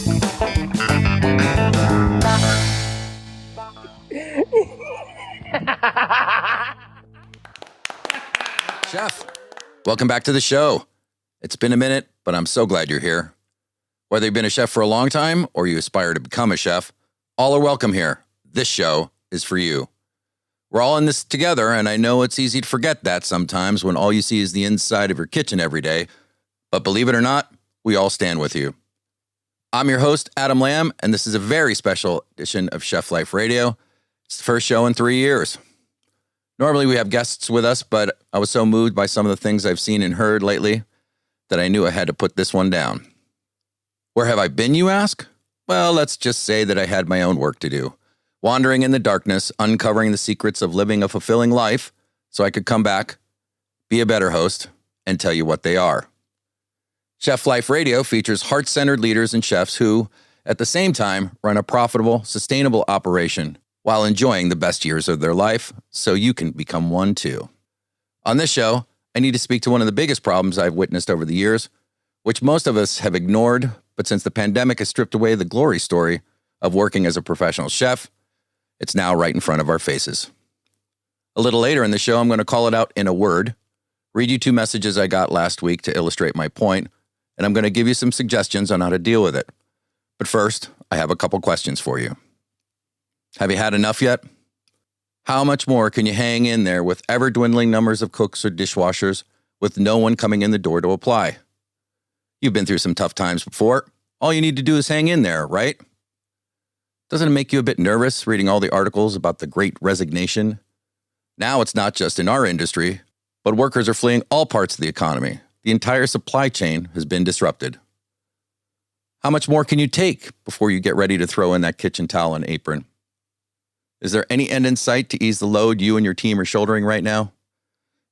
Chef, welcome back to the show. It's been a minute, but I'm so glad you're here. Whether you've been a chef for a long time or you aspire to become a chef, all are welcome here. This show is for you. We're all in this together, and I know it's easy to forget that sometimes when all you see is the inside of your kitchen every day. But believe it or not, we all stand with you. I'm your host, Adam Lamb, and this is a very special edition of Chef Life Radio. It's the first show in 3 years. Normally we have guests with us, but I was so moved by some of the things I've seen and heard lately that I knew I had to put this one down. Where have I been, you ask? Well, let's just say that I had my own work to do. Wandering in the darkness, uncovering the secrets of living a fulfilling life so I could come back, be a better host, and tell you what they are. Chef Life Radio features heart-centered leaders and chefs who, at the same time, run a profitable, sustainable operation while enjoying the best years of their life, so you can become one too. On this show, I need to speak to one of the biggest problems I've witnessed over the years, which most of us have ignored, but since the pandemic has stripped away the glory story of working as a professional chef, it's now right in front of our faces. A little later in the show, I'm going to call it out in a word, read you 2 messages I got last week to illustrate my point, and I'm going to give you some suggestions on how to deal with it. But first, I have a couple questions for you. Have you had enough yet? How much more can you hang in there with ever-dwindling numbers of cooks or dishwashers with no one coming in the door to apply? You've been through some tough times before. All you need to do is hang in there, right? Doesn't it make you a bit nervous reading all the articles about the Great Resignation? Now it's not just in our industry, but workers are fleeing all parts of the economy. The entire supply chain has been disrupted. How much more can you take before you get ready to throw in that kitchen towel and apron? Is there any end in sight to ease the load you and your team are shouldering right now?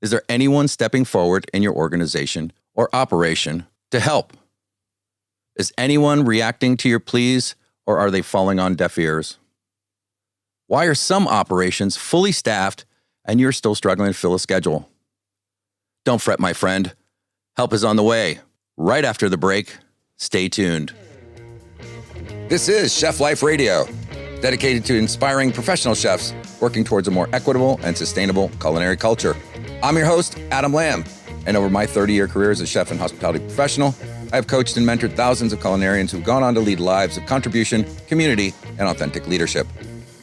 Is there anyone stepping forward in your organization or operation to help? Is anyone reacting to your pleas, or are they falling on deaf ears? Why are some operations fully staffed and you're still struggling to fill a schedule? Don't fret, my friend. Help is on the way. Right after the break, stay tuned. This is Chef Life Radio, dedicated to inspiring professional chefs working towards a more equitable and sustainable culinary culture. I'm your host, Adam Lamb, and over my 30-year career as a chef and hospitality professional, I have coached and mentored thousands of culinarians who've gone on to lead lives of contribution, community, and authentic leadership.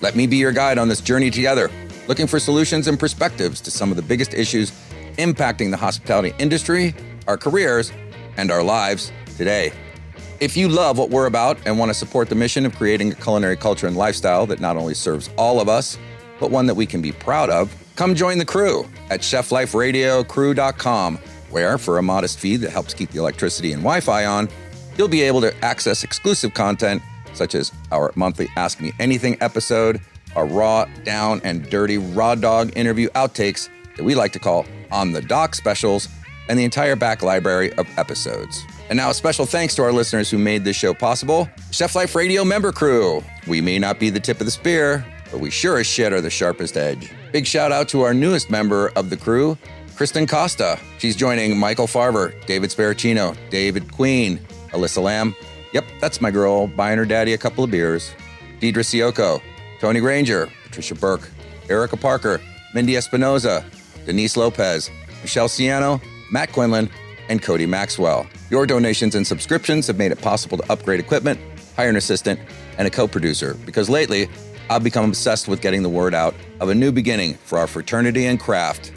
Let me be your guide on this journey together, looking for solutions and perspectives to some of the biggest issues impacting the hospitality industry, our careers, and our lives today. If you love what we're about and want to support the mission of creating a culinary culture and lifestyle that not only serves all of us, but one that we can be proud of, come join the crew at chefliferadiocrew.com, where, for a modest fee that helps keep the electricity and Wi-Fi on, you'll be able to access exclusive content such as our monthly Ask Me Anything episode, our raw, down, and dirty raw dog interview outtakes that we like to call On the Dock specials, and the entire back library of episodes. And now a special thanks to our listeners who made this show possible, Chef Life Radio member crew. We may not be the tip of the spear, but we sure as shit are the sharpest edge. Big shout out to our newest member of the crew, Kristen Costa. She's joining Michael Farver, David Sparacino, David Queen, Alyssa Lamb. Yep, that's my girl, buying her daddy a couple of beers. Deidre Sioko, Tony Granger, Patricia Burke, Erica Parker, Mindy Espinoza, Denise Lopez, Michelle Ciano, Matt Quinlan, and Cody Maxwell. Your donations and subscriptions have made it possible to upgrade equipment, hire an assistant, and a co-producer, because lately, I've become obsessed with getting the word out of a new beginning for our fraternity and craft.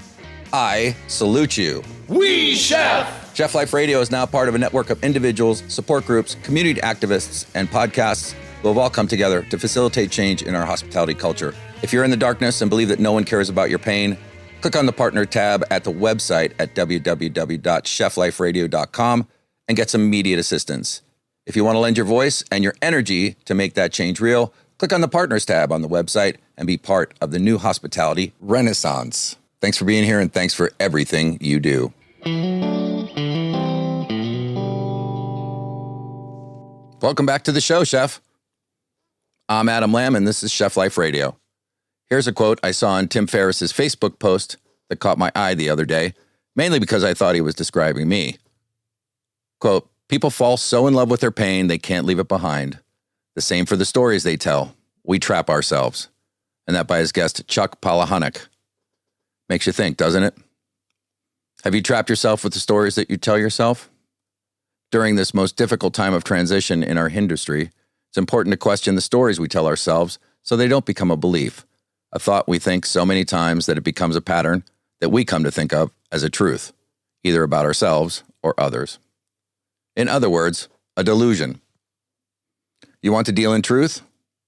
I salute you. We Chef! Chef Life Radio is now part of a network of individuals, support groups, community activists, and podcasts who have all come together to facilitate change in our hospitality culture. If you're in the darkness and believe that no one cares about your pain, click on the partner tab at the website at www.chefliferadio.com and get some immediate assistance. If you want to lend your voice and your energy to make that change real, click on the partners tab on the website and be part of the new hospitality renaissance. Thanks for being here, and thanks for everything you do. Welcome back to the show, Chef. I'm Adam Lamb, and this is Chef Life Radio. Here's a quote I saw on Tim Ferriss's Facebook post that caught my eye the other day, mainly because I thought he was describing me. Quote, People fall so in love with their pain, they can't leave it behind. The same for the stories they tell. We trap ourselves. And that by his guest, Chuck Palahniuk. Makes you think, doesn't it? Have you trapped yourself with the stories that you tell yourself? During this most difficult time of transition in our industry, it's important to question the stories we tell ourselves so they don't become a belief, a thought we think so many times that it becomes a pattern that we come to think of as a truth, either about ourselves or others. In other words, a delusion. You want to deal in truth?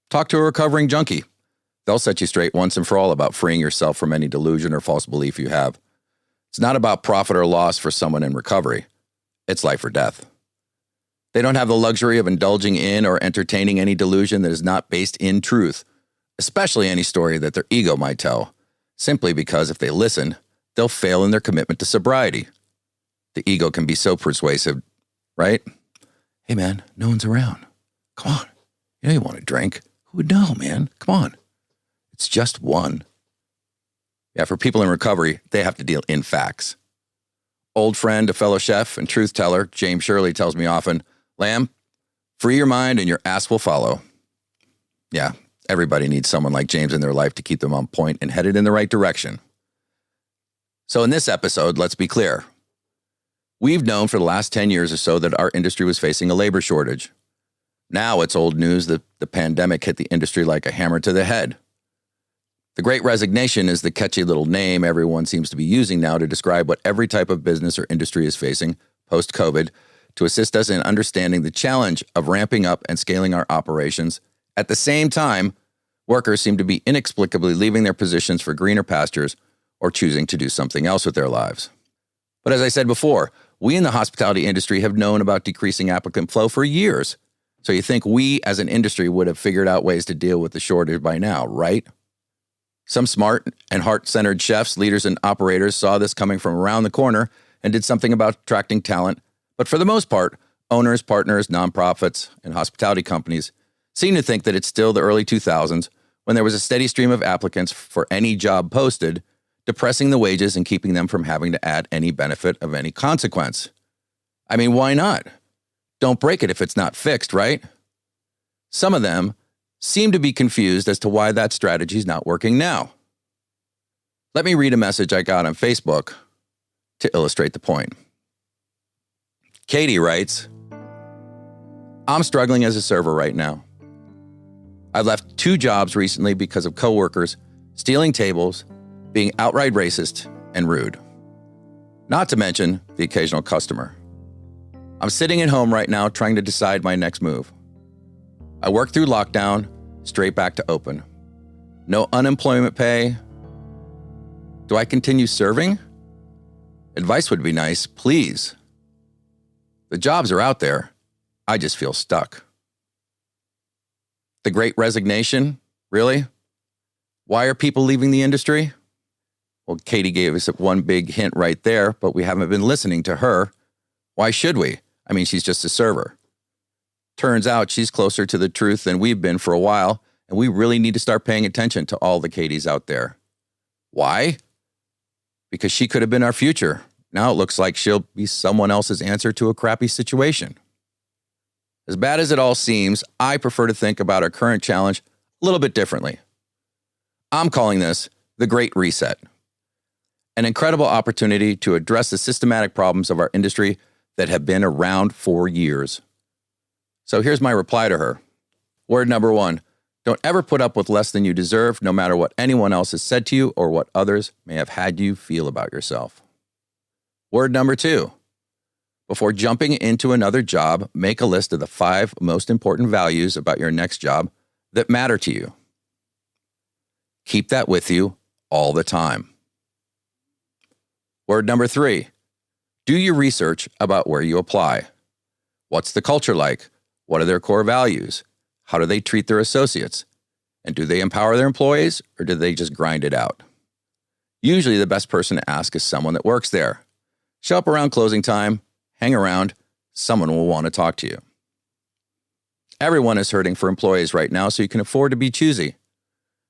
Talk to a recovering junkie. They'll set you straight once and for all about freeing yourself from any delusion or false belief you have. It's not about profit or loss for someone in recovery. It's life or death. They don't have the luxury of indulging in or entertaining any delusion that is not based in truth, especially any story that their ego might tell, simply because if they listen, they'll fail in their commitment to sobriety. The ego can be so persuasive, right? Hey man, no one's around. Come on. You know you want a drink. Who would know, man? Come on. It's just one. Yeah, for people in recovery, they have to deal in facts. Old friend, a fellow chef and truth teller, James Shirley tells me often, Lamb, free your mind and your ass will follow. Yeah, everybody needs someone like James in their life to keep them on point and headed in the right direction. So in this episode, let's be clear. We've known for the last 10 years or so that our industry was facing a labor shortage. Now it's old news that the pandemic hit the industry like a hammer to the head. The Great Resignation is the catchy little name everyone seems to be using now to describe what every type of business or industry is facing post-COVID to assist us in understanding the challenge of ramping up and scaling our operations. At the same time, workers seem to be inexplicably leaving their positions for greener pastures or choosing to do something else with their lives. But as I said before, we in the hospitality industry have known about decreasing applicant flow for years. So you think we as an industry would have figured out ways to deal with the shortage by now, right? Some smart and heart-centered chefs, leaders, and operators saw this coming from around the corner and did something about attracting talent. But for the most part, owners, partners, nonprofits, and hospitality companies seem to think that it's still the early 2000s when there was a steady stream of applicants for any job posted, depressing the wages and keeping them from having to add any benefit of any consequence. I mean, why not? Don't break it if it's not fixed, right? Some of them seem to be confused as to why that strategy is not working now. Let me read a message I got on Facebook to illustrate the point. Katy writes, I'm struggling as a server right now. I've left 2 jobs recently because of coworkers stealing tables, being outright racist and rude. Not to mention the occasional customer. I'm sitting at home right now trying to decide my next move. I worked through lockdown, straight back to open. No unemployment pay. Do I continue serving? Advice would be nice, please. The jobs are out there. I just feel stuck. The Great Resignation? Really? Why are people leaving the industry? Well, Katy gave us one big hint right there, but we haven't been listening to her. Why should we? I mean, she's just a server. Turns out she's closer to the truth than we've been for a while, and we really need to start paying attention to all the Katys out there. Why? Because she could have been our future. Now it looks like she'll be someone else's answer to a crappy situation. As bad as it all seems, I prefer to think about our current challenge a little bit differently. I'm calling this the Great Reset. An incredible opportunity to address the systematic problems of our industry that have been around for years. So here's my reply to her. Word number 1, don't ever put up with less than you deserve, no matter what anyone else has said to you or what others may have had you feel about yourself. Word number 2, before jumping into another job, make a list of the 5 most important values about your next job that matter to you. Keep that with you all the time. Word number 3, do your research about where you apply. What's the culture like? What are their core values? How do they treat their associates? And do they empower their employees, or do they just grind it out? Usually the best person to ask is someone that works there. Show up around closing time, hang around, someone will want to talk to you. Everyone is hurting for employees right now, so you can afford to be choosy.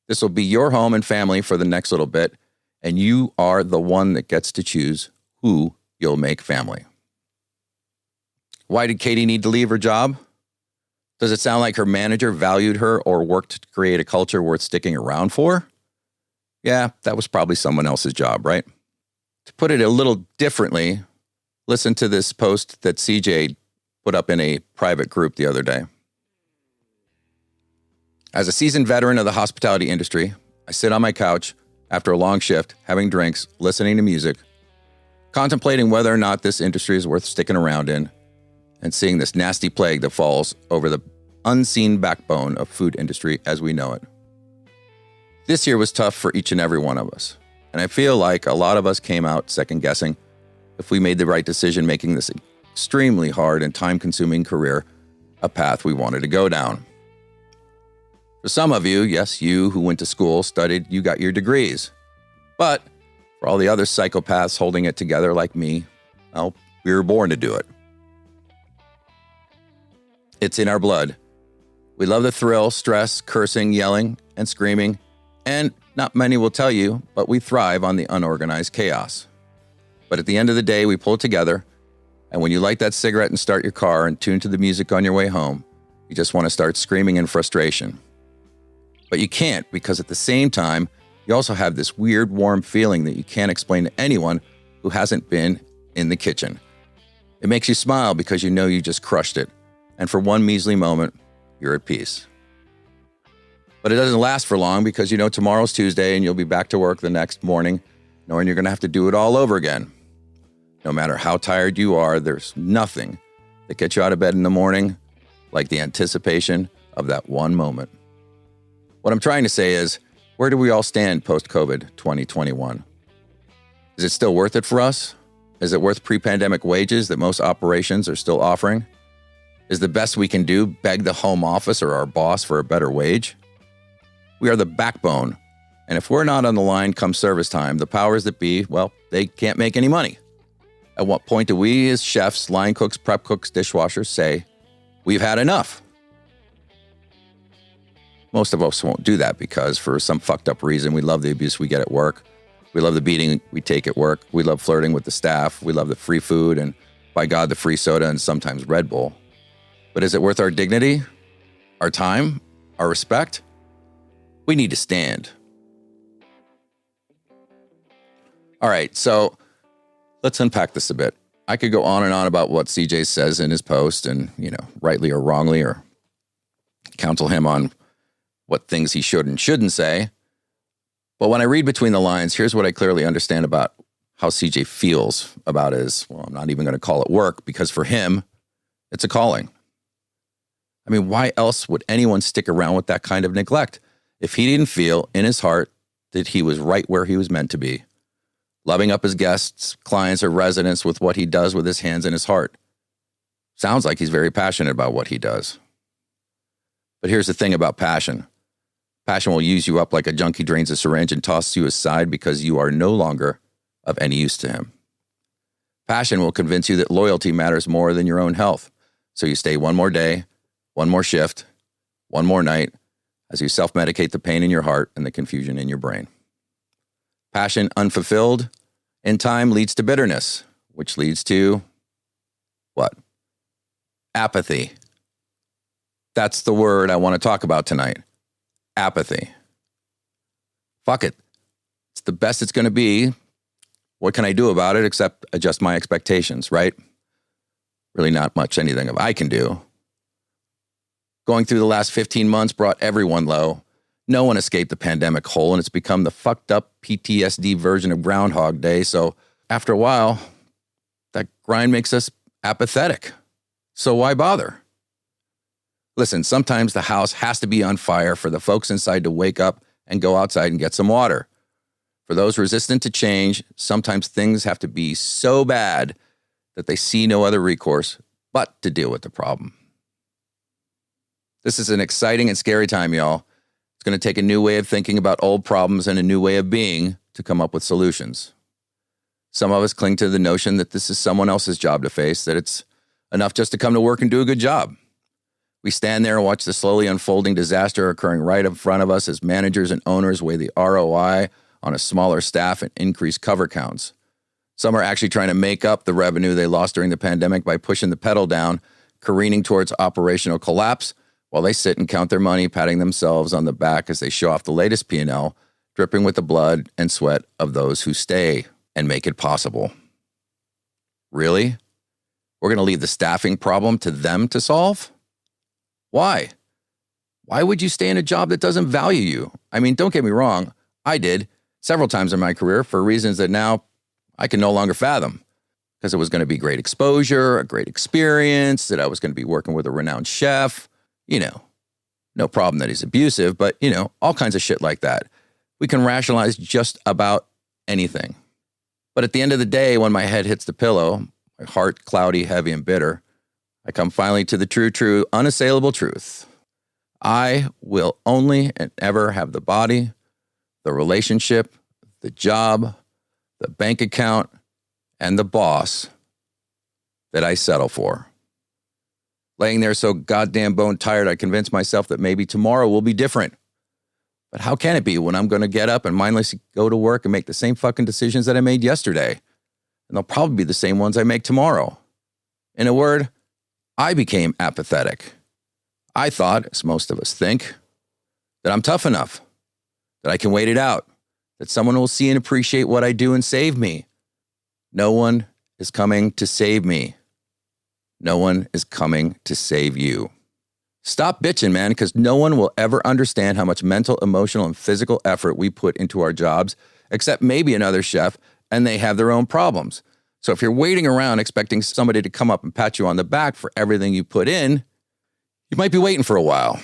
This will be your home and family for the next little bit, and you are the one that gets to choose who you'll make family. Why did Katy need to leave her job? Does it sound like her manager valued her or worked to create a culture worth sticking around for? Yeah, that was probably someone else's job, right? To put it a little differently, listen to this post that CJ put up in a private group the other day. As a seasoned veteran of the hospitality industry, I sit on my couch after a long shift, having drinks, listening to music, contemplating whether or not this industry is worth sticking around in, and seeing this nasty plague that falls over the unseen backbone of food industry as we know it. This year was tough for each and every one of us, and I feel like a lot of us came out second-guessing if we made the right decision making this extremely hard and time-consuming career a path we wanted to go down. For some of you, yes, you who went to school, studied, you got your degrees. But for all the other psychopaths holding it together like me, well, we were born to do it. It's in our blood. We love the thrill, stress, cursing, yelling, and screaming, and not many will tell you, but we thrive on the unorganized chaos. But at the end of the day, we pull it together, and when you light that cigarette and start your car and tune to the music on your way home, you just want to start screaming in frustration. But you can't, because at the same time, you also have this weird, warm feeling that you can't explain to anyone who hasn't been in the kitchen. It makes you smile because you know you just crushed it, and for one measly moment, you're at peace. But it doesn't last for long because you know tomorrow's Tuesday and you'll be back to work the next morning, knowing you're going to have to do it all over again. No matter how tired you are, there's nothing that gets you out of bed in the morning like the anticipation of that one moment. What I'm trying to say is, where do we all stand post-COVID 2021? Is it still worth it for us? Is it worth pre-pandemic wages that most operations are still offering? Is the best we can do beg the home office or our boss for a better wage? We are the backbone, and if we're not on the line come service time, the powers that be, well, they can't make any money. At what point do we as chefs, line cooks, prep cooks, dishwashers say, we've had enough? Most of us won't do that because for some fucked up reason, we love the abuse we get at work. We love the beating we take at work. We love flirting with the staff. We love the free food and, by God, the free soda and sometimes Red Bull. But is it worth our dignity, our time, our respect? We need to stand. All right, so let's unpack this a bit. I could go on and on about what CJ says in his post and, rightly or wrongly, or counsel him on what things he should and shouldn't say. But when I read between the lines, here's what I clearly understand about how CJ feels about his, I'm not even going to call it work, because for him, it's a calling. I mean, why else would anyone stick around with that kind of neglect if he didn't feel in his heart that he was right where he was meant to be, loving up his guests, clients, or residents with what he does with his hands and his heart? Sounds like he's very passionate about what he does. But here's the thing about passion. Passion will use you up like a junkie drains a syringe and tosses you aside because you are no longer of any use to him. Passion will convince you that loyalty matters more than your own health, so you stay one more day, one more shift, one more night, as you self-medicate the pain in your heart and the confusion in your brain. Passion unfulfilled in time leads to bitterness, which leads to what? Apathy. That's the word I want to talk about tonight. Apathy. Fuck it. It's the best it's going to be. What can I do about it except adjust my expectations, right? Really not much anything I can do. Going through the last 15 months brought everyone low. No one escaped the pandemic hole, and it's become the fucked up PTSD version of Groundhog Day. So after a while, that grind makes us apathetic. So why bother? Listen, sometimes the house has to be on fire for the folks inside to wake up and go outside and get some water. For those resistant to change, sometimes things have to be so bad that they see no other recourse but to deal with the problem. This is an exciting and scary time, y'all. It's going to take a new way of thinking about old problems and a new way of being to come up with solutions. Some of us cling to the notion that this is someone else's job to face, that it's enough just to come to work and do a good job. We stand there and watch the slowly unfolding disaster occurring right in front of us as managers and owners weigh the ROI on a smaller staff and increased cover counts. Some are actually trying to make up the revenue they lost during the pandemic by pushing the pedal down, careening towards operational collapse, while they sit and count their money, patting themselves on the back as they show off the latest P&L, dripping with the blood and sweat of those who stay and make it possible. Really? We're going to leave the staffing problem to them to solve? Why? Why would you stay in a job that doesn't value you? I mean, don't get me wrong. I did several times in my career for reasons that now I can no longer fathom. Because it was going to be great exposure, a great experience, that I was going to be working with a renowned chef. No problem that he's abusive, but, all kinds of shit like that. We can rationalize just about anything. But at the end of the day, when my head hits the pillow, my heart cloudy, heavy, and bitter, I come finally to the true, unassailable truth. I will only and ever have the body, the relationship, the job, the bank account, and the boss that I settle for. Laying there so goddamn bone tired, I convince myself that maybe tomorrow will be different. But how can it be when I'm going to get up and mindlessly go to work and make the same fucking decisions that I made yesterday? And they'll probably be the same ones I make tomorrow. In a word, I became apathetic. I thought, as most of us think, that I'm tough enough, that I can wait it out, that someone will see and appreciate what I do and save me. No one is coming to save me. No one is coming to save you. Stop bitching, man, because no one will ever understand how much mental, emotional, and physical effort we put into our jobs, except maybe another chef, and they have their own problems. So if you're waiting around expecting somebody to come up and pat you on the back for everything you put in, you might be waiting for a while.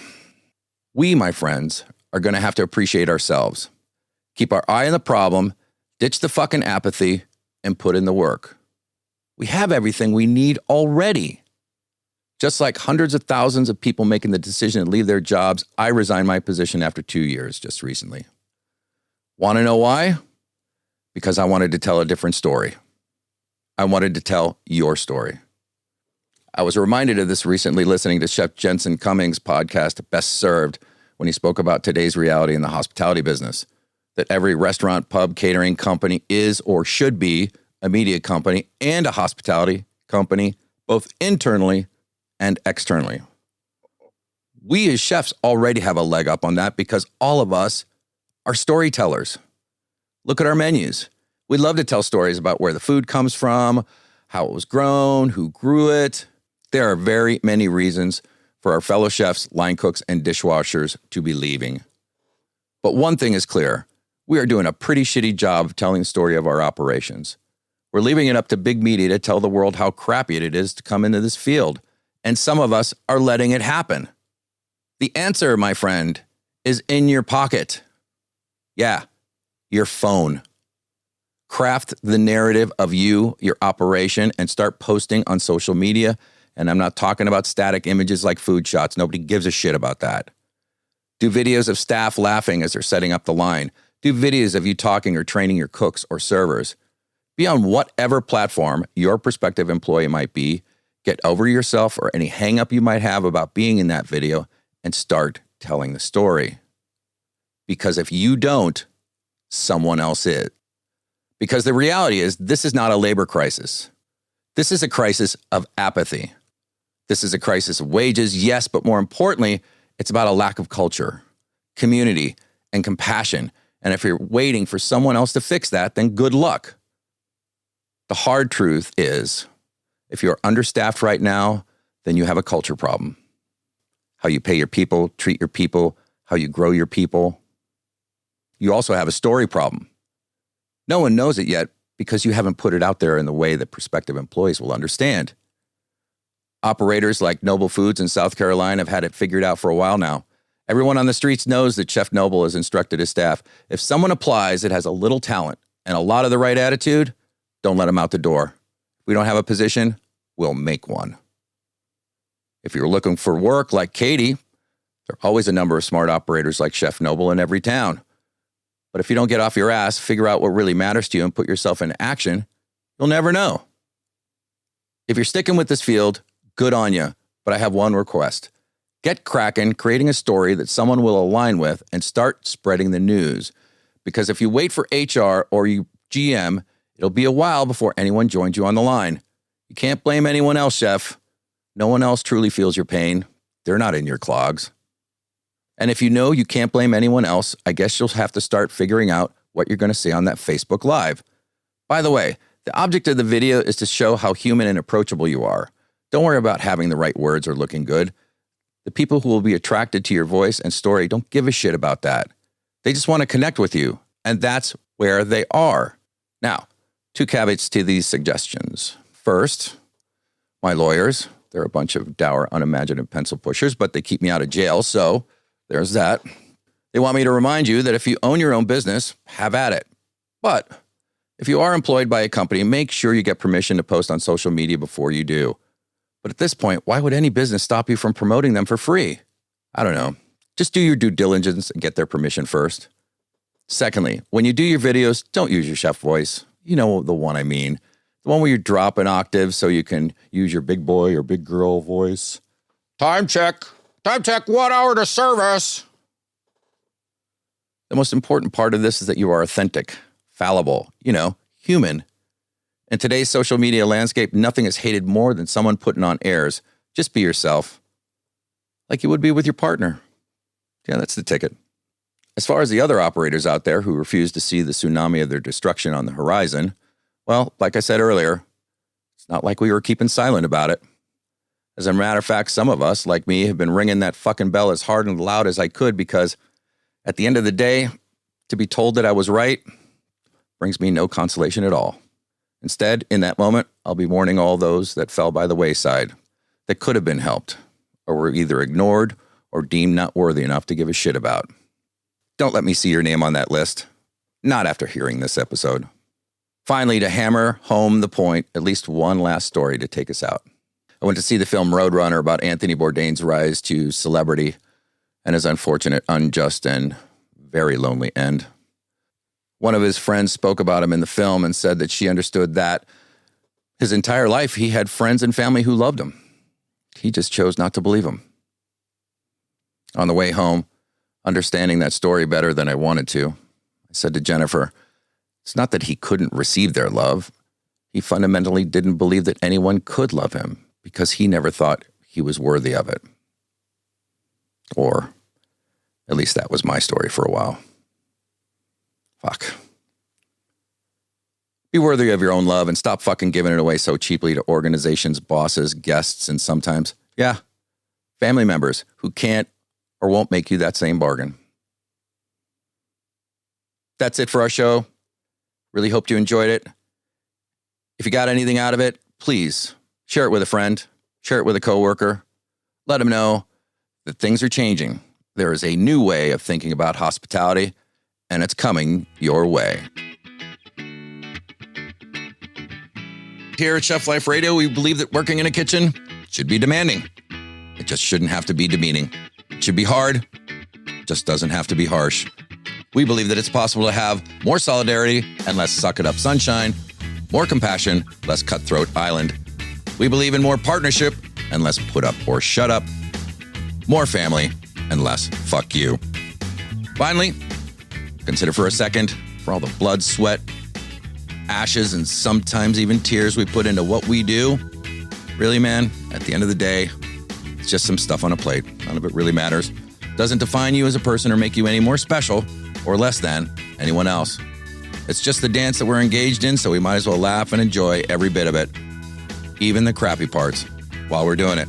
We, my friends, are going to have to appreciate ourselves. Keep our eye on the problem, ditch the fucking apathy, and put in the work. We have everything we need already. Just like hundreds of thousands of people making the decision to leave their jobs, I resigned my position after 2 years just recently. Want to know why? Because I wanted to tell a different story. I wanted to tell your story. I was reminded of this recently listening to Chef Jensen Cummings' podcast, Best Served, when he spoke about today's reality in the hospitality business, that every restaurant, pub, catering company is or should be a media company and a hospitality company, both internally and externally. We as chefs already have a leg up on that because all of us are storytellers. Look at our menus. We love to tell stories about where the food comes from, how it was grown, who grew it. There are very many reasons for our fellow chefs, line cooks, and dishwashers to be leaving. But one thing is clear. We are doing a pretty shitty job of telling the story of our operations. We're leaving it up to big media to tell the world how crappy it is to come into this field. And some of us are letting it happen. The answer, my friend, is in your pocket. Yeah, your phone. Craft the narrative of you, your operation, and start posting on social media. And I'm not talking about static images like food shots. Nobody gives a shit about that. Do videos of staff laughing as they're setting up the line. Do videos of you talking or training your cooks or servers. Be on whatever platform your prospective employee might be. Get over yourself or any hang up you might have about being in that video and start telling the story. Because if you don't, someone else is. Because the reality is, this is not a labor crisis. This is a crisis of apathy. This is a crisis of wages, yes, but more importantly, it's about a lack of culture, community, and compassion. And if you're waiting for someone else to fix that, then good luck. The hard truth is, if you're understaffed right now, then you have a culture problem. How you pay your people, treat your people, how you grow your people. You also have a story problem. No one knows it yet because you haven't put it out there in the way that prospective employees will understand. Operators like Noble Foods in South Carolina have had it figured out for a while now. Everyone on the streets knows that Chef Noble has instructed his staff, if someone applies that has a little talent and a lot of the right attitude, don't let them out the door. If we don't have a position, we'll make one. If you're looking for work like Katy, there are always a number of smart operators like Chef Noble in every town. But if you don't get off your ass, figure out what really matters to you and put yourself into action, you'll never know. If you're sticking with this field, good on you. But I have one request. Get cracking, creating a story that someone will align with and start spreading the news. Because if you wait for HR or you GM, It'll be a while before anyone joins you on the line. You can't blame anyone else, chef. No one else truly feels your pain. They're not in your clogs. And if you know you can't blame anyone else, I guess you'll have to start figuring out what you're going to say on that Facebook Live. By the way, the object of the video is to show how human and approachable you are. Don't worry about having the right words or looking good. The people who will be attracted to your voice and story don't give a shit about that. They just want to connect with you, and that's where they are. Now, 2 caveats to these suggestions. First, my lawyers, they're a bunch of dour, unimaginative pencil pushers, but they keep me out of jail, so there's that. They want me to remind you that if you own your own business, have at it. But if you are employed by a company, make sure you get permission to post on social media before you do. But at this point, why would any business stop you from promoting them for free? I don't know. Just do your due diligence and get their permission first. Secondly, when you do your videos, don't use your chef voice. You know the one I mean. The one where you drop an octave so you can use your big boy or big girl voice. Time check. Time check. 1 hour to service. The most important part of this is that you are authentic, fallible, human. In today's social media landscape, nothing is hated more than someone putting on airs. Just be yourself, like you would be with your partner. Yeah, that's the ticket. As far as the other operators out there who refuse to see the tsunami of their destruction on the horizon, well, like I said earlier, it's not like we were keeping silent about it. As a matter of fact, some of us, like me, have been ringing that fucking bell as hard and loud as I could because at the end of the day, to be told that I was right brings me no consolation at all. Instead, in that moment, I'll be warning all those that fell by the wayside, that could have been helped, or were either ignored or deemed not worthy enough to give a shit about. Don't let me see your name on that list. Not after hearing this episode. Finally, to hammer home the point, at least one last story to take us out. I went to see the film Roadrunner about Anthony Bourdain's rise to celebrity and his unfortunate, unjust, and very lonely end. One of his friends spoke about him in the film and said that she understood that his entire life he had friends and family who loved him. He just chose not to believe him. On the way home, understanding that story better than I wanted to, I said to Jennifer, it's not that he couldn't receive their love. He fundamentally didn't believe that anyone could love him because he never thought he was worthy of it. Or at least that was my story for a while. Fuck. Be worthy of your own love and stop fucking giving it away so cheaply to organizations, bosses, guests, and sometimes, family members who can't or won't make you that same bargain. That's it for our show. Really hope you enjoyed it. If you got anything out of it, please share it with a friend, share it with a coworker. Let them know that things are changing. There is a new way of thinking about hospitality, and it's coming your way. Here at Chef Life Radio, we believe that working in a kitchen should be demanding. It just shouldn't have to be demeaning. It should be hard, just doesn't have to be harsh. We believe that it's possible to have more solidarity and less suck it up sunshine, more compassion, less cutthroat island. We believe in more partnership and less put up or shut up, more family and less fuck you. Finally, consider for a second for all the blood, sweat, ashes, and sometimes even tears we put into what we do. Really, man, at the end of the day, it's just some stuff on a plate. None of it really matters. Doesn't define you as a person or make you any more special or less than anyone else. It's just the dance that we're engaged in, so we might as well laugh and enjoy every bit of it, even the crappy parts, while we're doing it.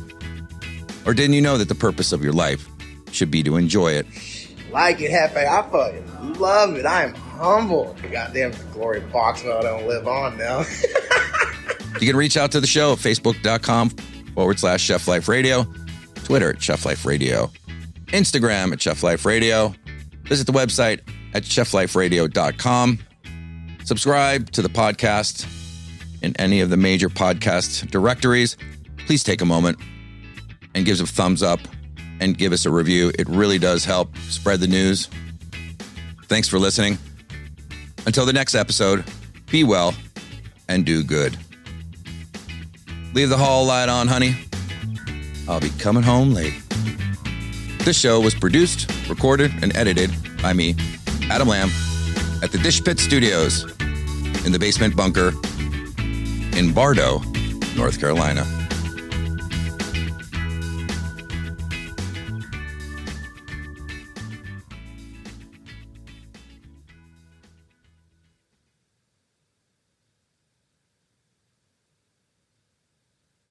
Or didn't you know that the purpose of your life should be to enjoy it? Like it, Hefe. I fucking love it. I am humble. Goddamn glory box mode I don't live on now. You can reach out to the show at facebook.com/Chef Life Radio, Twitter at Chef Life Radio, Instagram at Chef Life Radio. Visit the website at chefliferadio.com. Subscribe to the podcast in any of the major podcast directories. Please take a moment and give us a thumbs up and give us a review. It really does help spread the news. Thanks for listening. Until the next episode, be well and do good. Leave the hall light on, honey. I'll be coming home late. This show was produced, recorded, and edited by me, Adam Lamb, at the Dish Pit Studios. in the basement bunker in Bardo, North Carolina.